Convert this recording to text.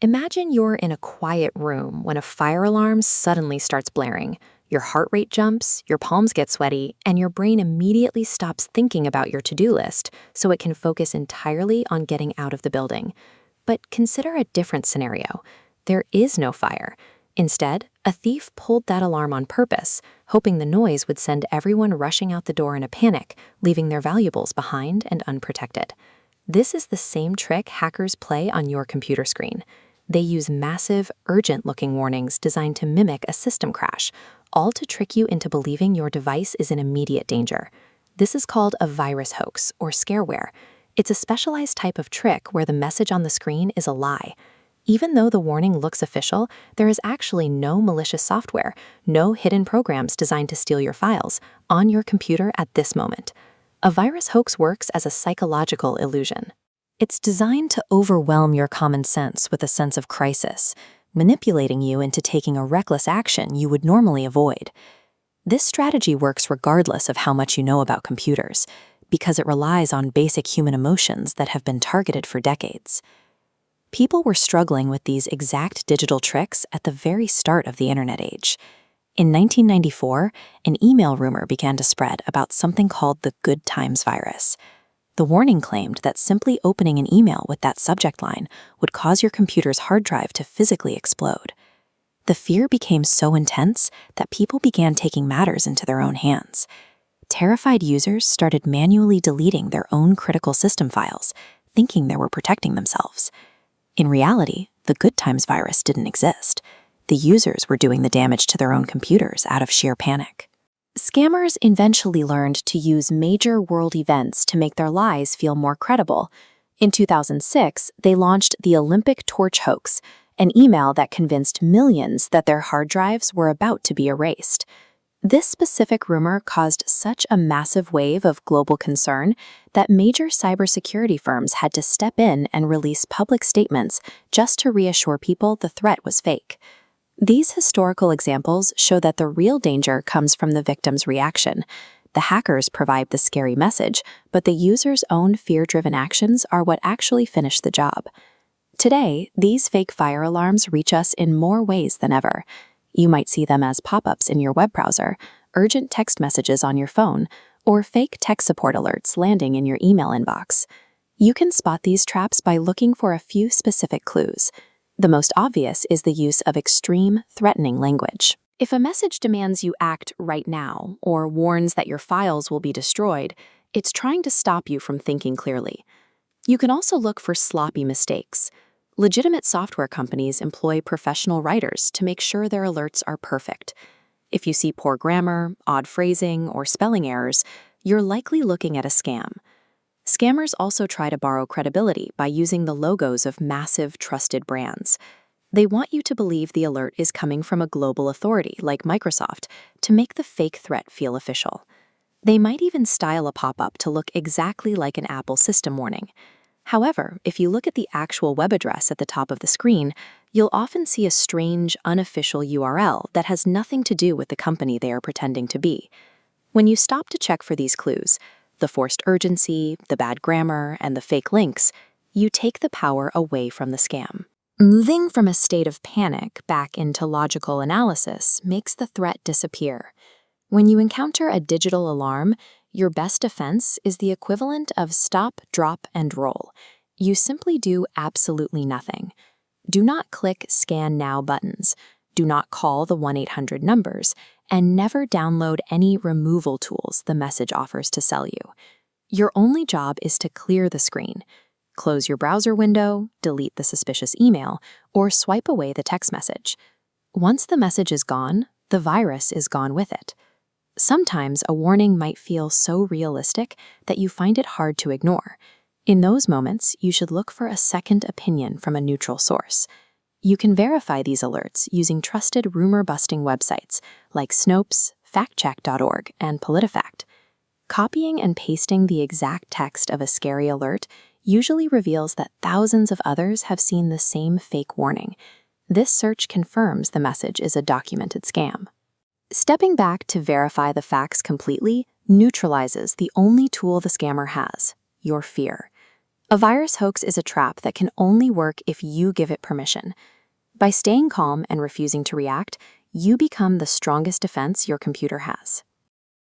Imagine you're in a quiet room when a fire alarm suddenly starts blaring. Your heart rate jumps, your palms get sweaty, and your brain immediately stops thinking about your to-do list so it can focus entirely on getting out of the building. But consider a different scenario. There is no fire. Instead, a thief pulled that alarm on purpose, hoping the noise would send everyone rushing out the door in a panic, leaving their valuables behind and unprotected. This is the same trick hackers play on your computer screen. They use massive, urgent-looking warnings designed to mimic a system crash, all to trick you into believing your device is in immediate danger. This is called a virus hoax, or scareware. It's a specialized type of trick where the message on the screen is a lie. Even though the warning looks official, there is actually no malicious software, no hidden programs designed to steal your files, on your computer at this moment. A virus hoax works as a psychological illusion. It's designed to overwhelm your common sense with a sense of crisis, manipulating you into taking a reckless action you would normally avoid. This strategy works regardless of how much you know about computers, because it relies on basic human emotions that have been targeted for decades. People were struggling with these exact digital tricks at the very start of the internet age. In 1994, an email rumor began to spread about something called the Good Times virus. The warning claimed that simply opening an email with that subject line would cause your computer's hard drive to physically explode. The fear became so intense that people began taking matters into their own hands. Terrified users started manually deleting their own critical system files, thinking they were protecting themselves. In reality, the Good Times virus didn't exist. The users were doing the damage to their own computers out of sheer panic. Scammers eventually learned to use major world events to make their lies feel more credible. In 2006, they launched the Olympic Torch hoax, an email that convinced millions that their hard drives were about to be erased. This specific rumor caused such a massive wave of global concern that major cybersecurity firms had to step in and release public statements just to reassure people the threat was fake. These historical examples show that the real danger comes from the victim's reaction. The hackers provide the scary message, but the user's own fear-driven actions are what actually finish the job. Today, these fake fire alarms reach us in more ways than ever. You might see them as pop-ups in your web browser, urgent text messages on your phone, or fake tech support alerts landing in your email inbox. You can spot these traps by looking for a few specific clues. The most obvious is the use of extreme, threatening language. If a message demands you act right now or warns that your files will be destroyed, it's trying to stop you from thinking clearly. You can also look for sloppy mistakes. Legitimate software companies employ professional writers to make sure their alerts are perfect. If you see poor grammar, odd phrasing, or spelling errors, you're likely looking at a scam. Scammers also try to borrow credibility by using the logos of massive, trusted brands. They want you to believe the alert is coming from a global authority like Microsoft to make the fake threat feel official. They might even style a pop-up to look exactly like an Apple system warning. However, if you look at the actual web address at the top of the screen, you'll often see a strange, unofficial URL that has nothing to do with the company they are pretending to be. When you stop to check for these clues, the forced urgency, the bad grammar, and the fake links, you take the power away from the scam. Moving from a state of panic back into logical analysis makes the threat disappear. When you encounter a digital alarm, your best defense is the equivalent of stop, drop, and roll. You simply do absolutely nothing. Do not click Scan Now buttons. Do not call the 1-800 numbers, and never download any removal tools the message offers to sell you. Your only job is to clear the screen. Close your browser window, delete the suspicious email, or swipe away the text message. Once the message is gone, the virus is gone with it. Sometimes a warning might feel so realistic that you find it hard to ignore. In those moments, you should look for a second opinion from a neutral source. You can verify these alerts using trusted rumor-busting websites like Snopes, factcheck.org, and PolitiFact. Copying and pasting the exact text of a scary alert usually reveals that thousands of others have seen the same fake warning. This search confirms the message is a documented scam. Stepping back to verify the facts completely neutralizes the only tool the scammer has, your fear. A virus hoax is a trap that can only work if you give it permission. By staying calm and refusing to react, you become the strongest defense your computer has.